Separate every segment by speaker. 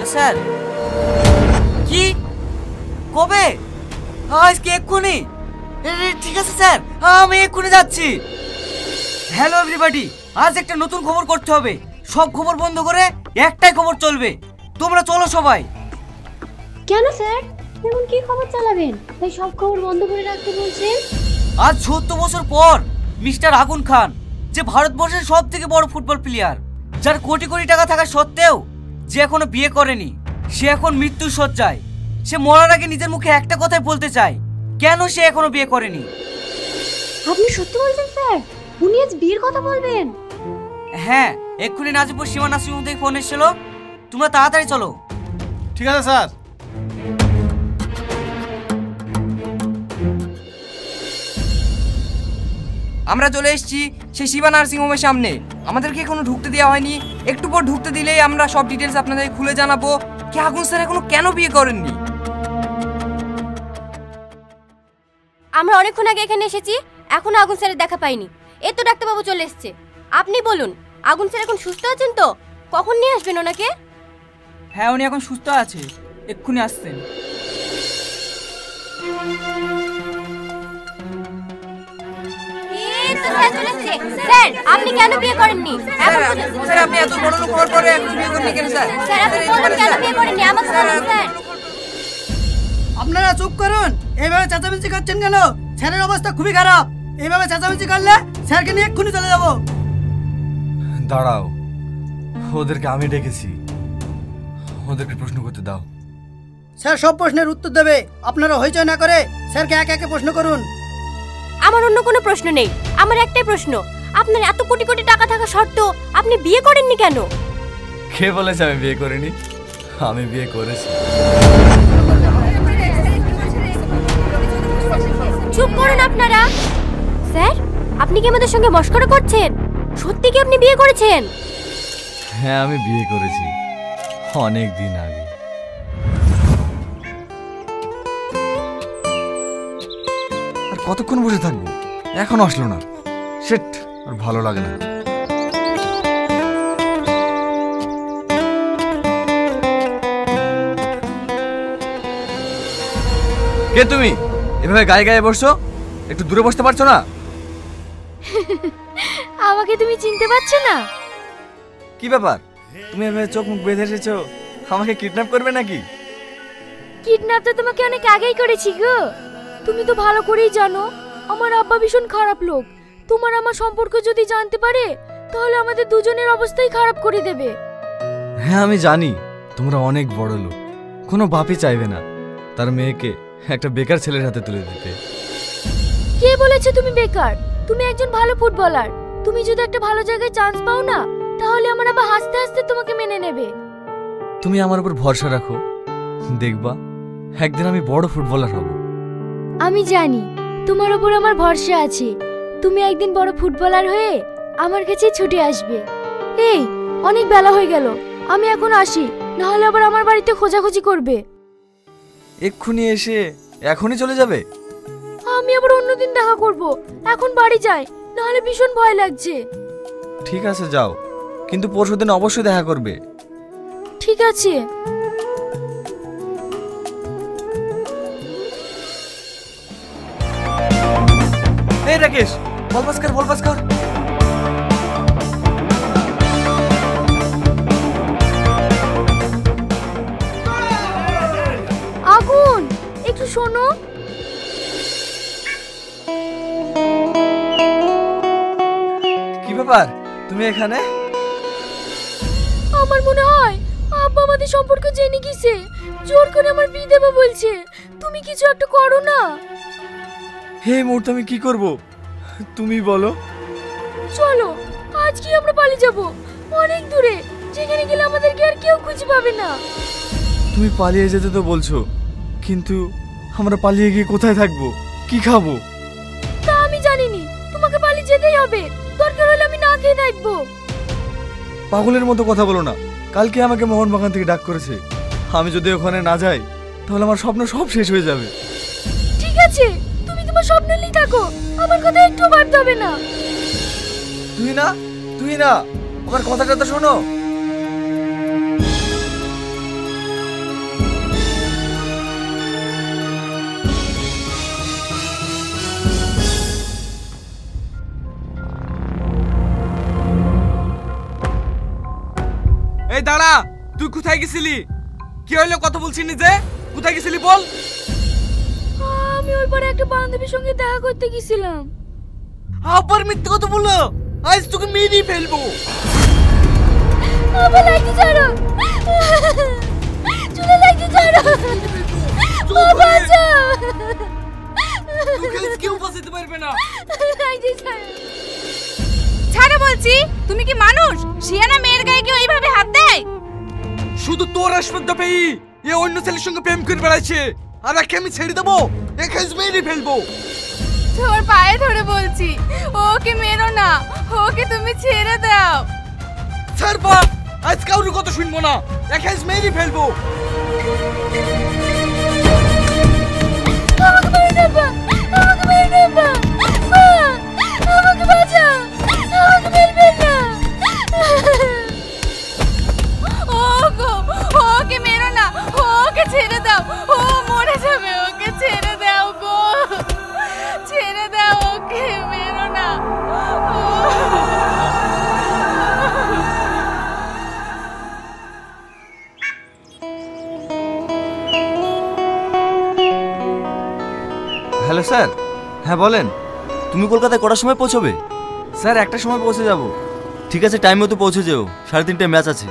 Speaker 1: Hello sir. কি কবে? আজকে এক্ষুনি? ঠিক আছে স্যার, আমি এক্ষুনি যাচ্ছি। হ্যালো এভরিবডি, আজ একটা নতুন খবর করতে হবে। সব খবর বন্ধ করে একটাই খবর চলবে। তোমরা চলো সবাই।
Speaker 2: কেন স্যার, এখন কি খবর চালাবেন? তাই সব খবর বন্ধ করে রাখতে বলছেন?
Speaker 1: আজ ৭০ বছর পর মিস্টার আগুন খান, যে ভারতবর্ষের সব থেকে বড় ফুটবল প্লেয়ার, যার কোটি কোটি টাকা থাকা সত্ত্বেও যে এখনো বিয়ে করেনি, সে এখন মৃত্যুর শয্যায়। সে মরার আগে নিজের মুখে একটা কথাই বলতে চায়, কেন সে এখনো বিয়ে করেনি।
Speaker 2: আপনি সত্যি বলছেন স্যার? উনি আজ বিয়ের কথা বলবেন?
Speaker 1: হ্যাঁ, এক্ষুনি নাজিপুর সীমা নাসিম থেকে ফোন এসেছিল। তোমরা তাড়াতাড়ি চলো।
Speaker 3: ঠিক আছে স্যার।
Speaker 4: আমরা চলে এসেছি সেই শিবা নার্সিং হোমের সামনে। আমাদেরকে এখনো ঢুকতে দেওয়া হয়নি। একটু পর ঢুকতে দিলেই আমরা সব ডিটেলস আপনাদের খুলে জানাবো। কি আগুন স্যার এখনো কেন বিয়ে করেননি?
Speaker 5: আমরা অনেকক্ষণ আগে এখানে এসেছি, এখনো আগুন স্যারের দেখা পাইনি। এই তো ডাক্তারবাবু চলে এসেছে। আপনি বলুন, আগুন স্যার এখন সুস্থ আছেন তো? কখন নিয়ে আসবেন ওনাকে?
Speaker 4: হ্যাঁ, উনি এখন সুস্থ আছে, এক্ষুনি আসছেন।
Speaker 5: এই তো স্যার চলে এসেছে। স্যার, আপনি কেন বিয়ে করেননি?
Speaker 4: স্যার, আপনি এত বড় লোক হওয়ার পরে এখন বিয়ে করেননি কেন স্যার?
Speaker 5: স্যার, আপনি বলুন কেন বিয়ে করেননি, আমাকে বলুন স্যার।
Speaker 6: আপনারা চুপ করুন। এইভাবে চেঁচামেচি করছেন কেন? স্যারের অবস্থা খুবই খারাপ। এইভাবে চেঁচামেচি করলে স্যারকে নিয়ে এক্ষুনি চলে যাবো।
Speaker 3: দাঁড়াও, ওদেরকে আমি ডেকেছি, ওদেরকে প্রশ্ন করতে দাও।
Speaker 6: স্যার সব প্রশ্নের উত্তর দেবে। আপনারা হইচই না করে স্যারকে একে একে প্রশ্ন করুন।
Speaker 5: আমার অন্য কোনো প্রশ্ন নেই, আমার একটাই প্রশ্ন। আপনার এত কোটি কোটি টাকা থাকা সত্ত্বেও আপনি বিয়ে করেননি কেন?
Speaker 3: কে বলেছে আমি বিয়ে করিনি? আমি বিয়ে করেছি।
Speaker 5: চুপ করুন আপনারা। স্যার, আপনি কি আমাদের সঙ্গে মশকরা করছেন? সত্যি কি আপনি বিয়ে করেছেন?
Speaker 3: হ্যাঁ, আমি বিয়ে করেছি অনেক দিন আগে। আর কতক্ষণ বসে থাকবো? এখনো আসলো না। শিট, আর ভালো লাগে না। কে তুমি? এভাবে গায়ে গায়ে বসছো? একটু দূরে বসতে পারছো না?
Speaker 5: আমাকে তুমি চিনতে পারছো না?
Speaker 3: কি ব্যাপার, তুমি এভাবে চোখ মুখ বেঁধে এসেছো? আমাকে কিডন্যাপ করবে নাকি?
Speaker 5: কিডন্যাপ তো তোমাকে অনেক আগেই করেছি গো। তুমি তো ভালো করেই জানো আমার আব্বা ভীষণ খারাপ লোক। তোমার আমার সম্পর্ক যদি জানতে পারে তাহলে আমাদের দুজনের অবস্থাই খারাপ করে দেবে।
Speaker 3: হ্যাঁ, আমি জানি তোমরা অনেক বড় লোক। কোনো বাপই চাইবে না তার মেয়েকে একটা বেকার ছেলের হাতে তুলে দিতে।
Speaker 5: কে বলেছে তুমি বেকার? তুমি একজন ভালো ফুটবলার। তুমি যদি একটা ভালো জায়গায় চান্স পাও না তাহলে আমার আবার হাসতে হাসতে তোমাকে মেনে নেবে।
Speaker 3: তুমি আমার উপর ভরসা রাখো, দেখবা একদিন আমি বড় ফুটবলার হব।
Speaker 5: আমি জানি তোমার উপর আমার ভরসা আছে। তুমি একদিন বড় ফুটবলার হয়ে আমার কাছে ছুটে আসবে। এই, অনেক বেলা হয়ে গেল, আমি এখন আসি, না হলে আবার আমার বাড়িতে খোঁজাখুঁজি করবে।
Speaker 3: এক্ষুনি এসে এখনই চলে যাবে?
Speaker 5: আমি আবার অন্যদিন দেখা করব, এখন বাড়ি যাই, না হলে ভীষণ ভয় লাগছে।
Speaker 3: ঠিক আছে, যাও, কিন্তু পরশুদিন অবশ্যই দেখা করবে।
Speaker 5: ঠিক আছে।
Speaker 3: এই রাকেশ, বল পাস কর, বল পাস কর।
Speaker 5: আগুন, একটু শোনো।
Speaker 3: কি ব্যাপার, তুমি এখানে?
Speaker 5: আমার মনে হয় আব্বা আমাদের সম্পর্ক জেনে গেছে, জোর করে আমার বিয়ে দেবে বলছে। তুমি কিছু একটা করো না।
Speaker 3: এই মুহূর্তে আমি কি করব তুমি বলো।
Speaker 5: চলো, আজকে আমরা পালিয়ে যাব অনেক দূরে, যেখানে গেলে আমাদেরকে আর কেউ খুঁজে পাবে না।
Speaker 3: তুমি পালিয়ে যেতে তো বলছো, কিন্তু আমরা পালিয়ে গিয়ে কোথায় থাকবো, কি খাবো?
Speaker 5: তা আমি জানিনি, তোমাকে পালিয়ে যেতেই হবে। দরকার হলে আমি না খেয়ে থাকবো।
Speaker 3: পাগলের মতো কথা বলো না। কালকে আমাকে মোহনবাগান থেকে ডাক করেছে। আমি যদি ওখানে না যাই তাহলে আমার স্বপ্ন সব শেষ হয়ে যাবে।
Speaker 5: ঠিক আছে, তুমি তোমার স্বপ্ন নিয়ে থাকো, আমার কথা একটু ভাবতে হবে না।
Speaker 3: তুই না, আমার কথাটা তো শোনো।
Speaker 7: এই দাঁড়া, তুই কোথায় গেছিলি? কি হইলো, কথা বলছিস যে? কোথায় গেছিলি বল।
Speaker 5: আমি ওই পারে একটা বান্ধবীর সঙ্গে দেখা করতে গেছিলাম।
Speaker 7: আবার মিথ্যে কথা বললো, আজ তোকে মেরেই ফেলবো।
Speaker 5: আবার লাগছে ছাড়ো, চলে লাগছে ছাড়ো, বাঁচা।
Speaker 7: তোকে আজ কেউ বাঁচাতে পারবে না।
Speaker 5: লাগছে ছাড়ো।
Speaker 8: ছাড়ো বলছি, তুমি কি মানুষ? শিয়ানা মেয়ের গায়ে কি ওইভাবে হাত দেয়?
Speaker 7: শুধু তোর আসপদ্দা পেয়ে এ অন্য ছেলের সঙ্গে প্রেম করে বেড়াচ্ছে, আর একে আমি ছেড়ে দেবো? একে আজ মেরেই ফেলবো।
Speaker 8: তোর পায়ে ধরে বলছি, ওকে মেরো না, ওকে তুমি ছেড়ে দাও।
Speaker 7: স্যার বাপ, আজ কারোর কথা শুনবো না, একে আজ মেরেই ফেলবো।
Speaker 5: আমাকে মেরে দেবা, আমাকে মেরে দেবা, মা, আমাকে বাঁচাও, আমাকে মেরবেন না।
Speaker 8: ওকে মেরো না, ওকে ছেড়ে দাও, ও মরে যাবে, ওকে ছেড়ে দাও গো, ছেড়ে দাও, ওকে মেরো না।
Speaker 3: Hello sir. হ্যাঁ বলেন। তুমি কলকাতায় কটার সময় পৌঁছবে? স্যার 1টার সময় পৌঁছে যাব। ঠিক আছে, টাইম মতো পৌঁছে যেও, 3:30টায় ম্যাচ আছে।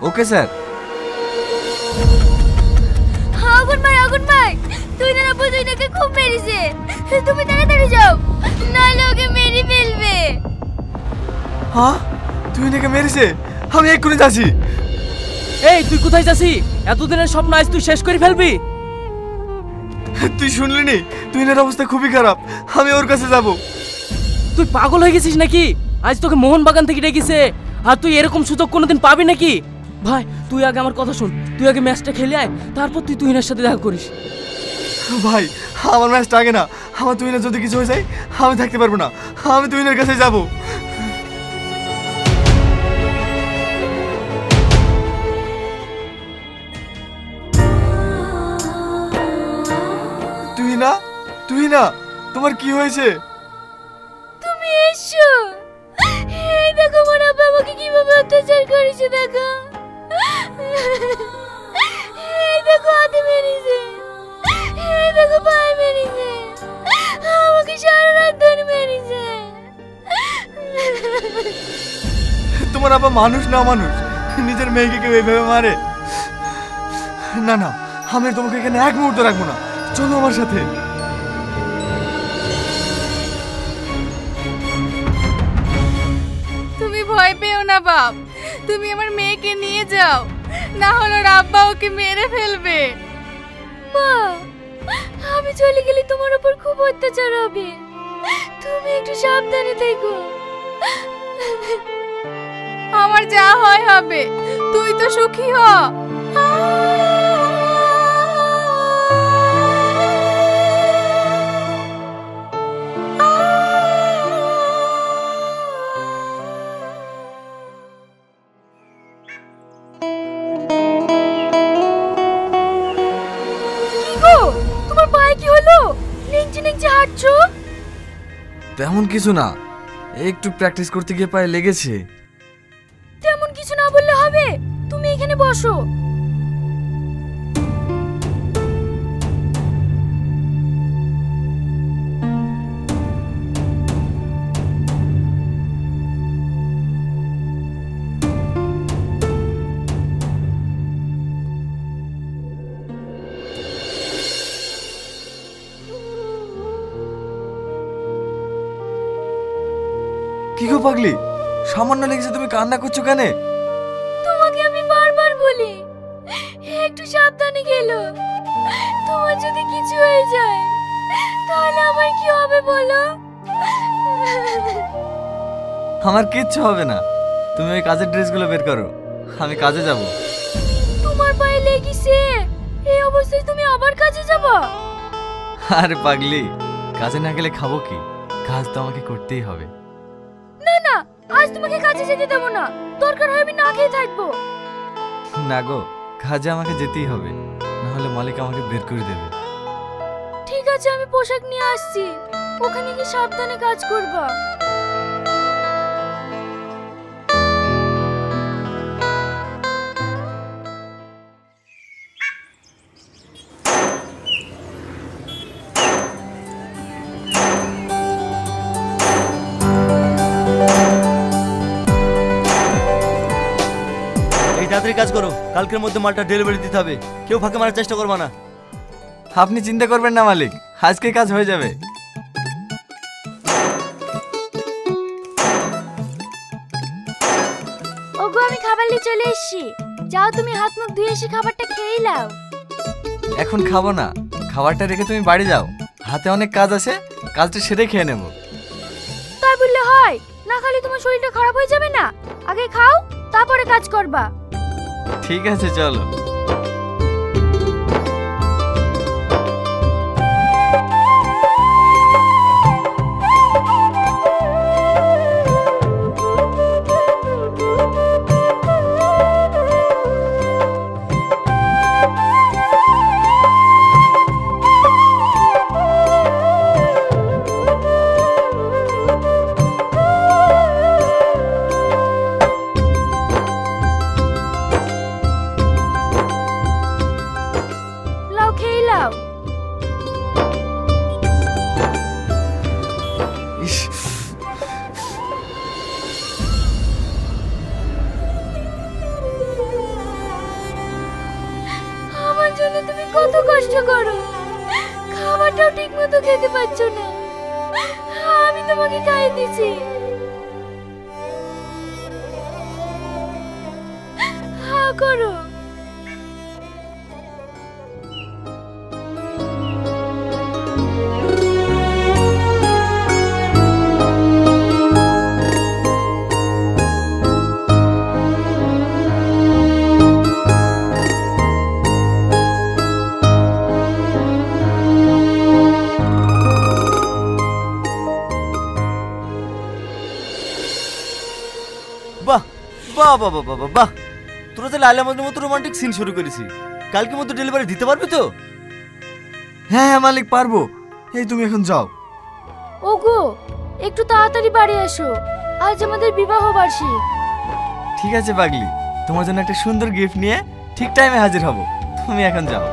Speaker 3: Okay sir.
Speaker 5: আগুন ভাই, তুই না তুই নাকি খুব মেরেছে, তুমি তাড়াতাড়ি যাও, নাহলে ওকে মেরে ফেলবে।
Speaker 3: হ্যাঁ, তুই নাকি মেরেছে? আমি এক্ষুনি যাচ্ছি।
Speaker 9: এই তুই কোথায় যাচ্ছি? এতদিনের স্বপ্ন আজ তুই শেষ করে ফেলবি?
Speaker 3: তুই শুনলি নি? তুহিনের অবস্থা খুবই খারাপ, আমি ওর কাছে যাব।
Speaker 9: তুই পাগল হয়ে গেছিস নাকি? আজ তোকে মোহনবাগান থেকে ডেকেছে, আর তুই এরকম সুযোগ কোনোদিন পাবি নাকি? ভাই তুই আগে আমার কথা শুন, তুই আগে ম্যাচটা খেলে আয়, তারপর তুই তুহিনের সাথে দেখা করিস।
Speaker 3: ভাই আমার ম্যাচটা আগে না, আমার তুহিনের যদি কিছু হয়ে যায় আমি থাকতে পারবো না, আমি তুহিনের কাছে যাব। তুহিনা, তুহিনা, তোমার কি হয়েছে?
Speaker 5: তুমি এসো, এই দেখো আমার আব্বা আমাকে কিভাবে অত্যাচার করেছে, দেখো, এই দেখো হাতে মেরেছে, এই দেখো পায়ে মেরেছে, আমাকে সারা রাত ধরে মেরেছে।
Speaker 3: তোমার আব্বা মানুষ না মানুষ, নিজের মেয়েকে কেউ এইভাবে মারে? না না, আমি আর তোমাকে এখানে এক মুহূর্ত রাখবো না, চলো আমার সাথে।
Speaker 8: তুমি ভয় পেও না বাপ, তুমি আমার মেয়েকে নিয়ে যাও, না হলে ওর আব্বা ওকে মেরে ফেলবে।
Speaker 5: মা, আমি চলে গেলে তোমার উপর খুব অত্যাচার হবে, তুমি একটু সাবধানে থেকো।
Speaker 8: আমার যা হয় হবে, তুই তো সুখী হ।
Speaker 5: তোমার পায়ে কি হলো? নেংচে নেংচে হাঁটছো?
Speaker 3: তেমন কিছু না, একটু প্র্যাকটিস করতে গিয়ে পায়ে লেগেছে।
Speaker 5: তেমন কিছু না বললে হবে, তুমি এখানে বসো।
Speaker 3: কি গো পাগলি, সামান্য লেগেছে, তুমি কান্না করছো কেন?
Speaker 5: তোমাকে আমি বারবার বলি একটু সাবধানে গেলো, তোমার যদি কিছু হয়ে যায় তাহলে আমার কি হবে বলো?
Speaker 3: আমার কিচ্ছু হবে না, তুমি ওই কাজের ড্রেসগুলো বের করো, আমি কাজে যাব।
Speaker 5: তোমার পায়ে লেগেছে, এই অবস্থায় তুমি আবার কাজে যাবা?
Speaker 3: আরে পাগলি, কাজে না গেলে খাবো কি? কাজ তো আমাকে করতেই হবে।
Speaker 5: না না, আজ তোমাকে কাজে যেতে দেবো না, দরকার হয় আমি না খেয়ে থাকবো।
Speaker 3: না গো, কাজে আমাকে যেতেই হবে, না হলে মালিক আমাকে বের করে দেবে।
Speaker 5: ঠিক আছে, আমি পোশাক নিয়ে আসছি, ওখানে গিয়ে সাবধানে কাজ করবা।
Speaker 3: তাড়াতাড়ি কাজ করো, কালকের মধ্যে মালটা ডেলিভারি দিতে হবে। কেউ ফাঁকে মারার চেষ্টা করবা না।
Speaker 1: আপনি চিন্তা করবেন না মালিক, আজকে কাজ হয়ে যাবে।
Speaker 5: ওগো আমি খাবার নিয়ে চলে এসেছি, যাও তুমি হাত মুখ ধুয়ে এসে খাবারটা খেয়ে নাও।
Speaker 1: এখন খাবো না, খাবারটা রেখে তুমি বাড়ি যাও, হাতে অনেক কাজ আছে, কাজটা সেরে খেয়ে নেব।
Speaker 5: তাই বললে হয় না, খালি তোমার শরীরটা খারাপ হয়ে যাবে না। আগে খাও তারপরে কাজ করবা।
Speaker 1: ঠিক আছে চলো।
Speaker 5: আমার জন্য তুমি কত কষ্ট করো, খাবারটাও ঠিক মতো খেতে পারছো না, আমি তোমাকে খাইয়ে দিছি। হা করো।
Speaker 3: বাহ বাহ বাহ বাহ বাহ বাহ, তোরা তো লাইলা মজনুর মতো রোমান্টিক সিন শুরু করেছি। কালকের মধ্যে ডেলিভারি দিতে পারবি তো?
Speaker 1: হ্যাঁ হ্যাঁ মালিক পারবো। এই তুমি এখন যাও।
Speaker 5: ওগো একটু তাড়াতাড়ি বাড়ি এসো, আজ আমাদের বিবাহ বার্ষিক।
Speaker 1: ঠিক আছে পাগলি, তোমার জন্য একটা সুন্দর গিফট নিয়ে ঠিক টাইমে হাজির হব। তুমি এখন যাও।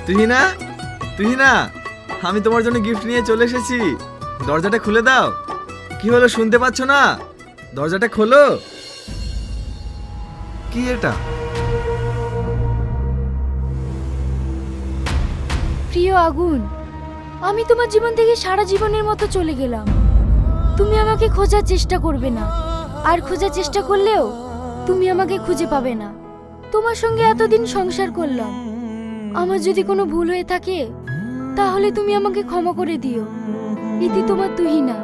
Speaker 1: তুহিনা, তুহিনা, আমি তোমার জন্য গিফট নিয়ে চলে এসেছি। দরজাটা খুলে দাও। কি হলো, শুনতে পাচ্ছ না? দরজাটা খোলো। কি এটা?
Speaker 5: প্রিয় আগুন, আমি তোমার জীবন থেকে সারা জীবনের মতো চলে গেলাম। তুমি আমাকে খোঁজার চেষ্টা করবে না, আর খোঁজার চেষ্টা করলেও তুমি আমাকে খুঁজে পাবে না। তোমার সঙ্গে এতদিন সংসার করলাম, আমার যদি কোনো ভুল হয়ে থাকে তাহলে তুমি আমাকে ক্ষমা করে দিও। ইতি তোমার তুহিনা।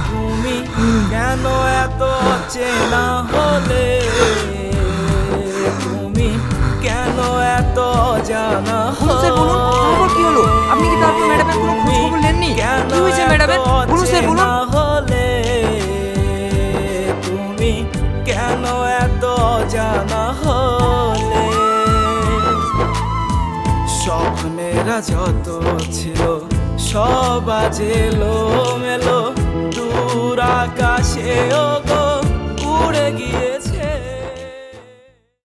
Speaker 10: তুমি কেন এত চেনা হলে, তুমি কেন এত জানা
Speaker 4: স্যার বলুন, তারপর কি হলো? আপনি কি তারপর ম্যাডামের কোনো খোঁজ খবর নেননি? কি হয়েছে ম্যাডামের? বলুন স্যার বলুন।
Speaker 10: হলে তুমি কেন এত জানা হলে, স্বপ্নেরা যত ছিল সব আজ এলো মেলো, দূর আকাশে ওগো উড়ে গিয়ে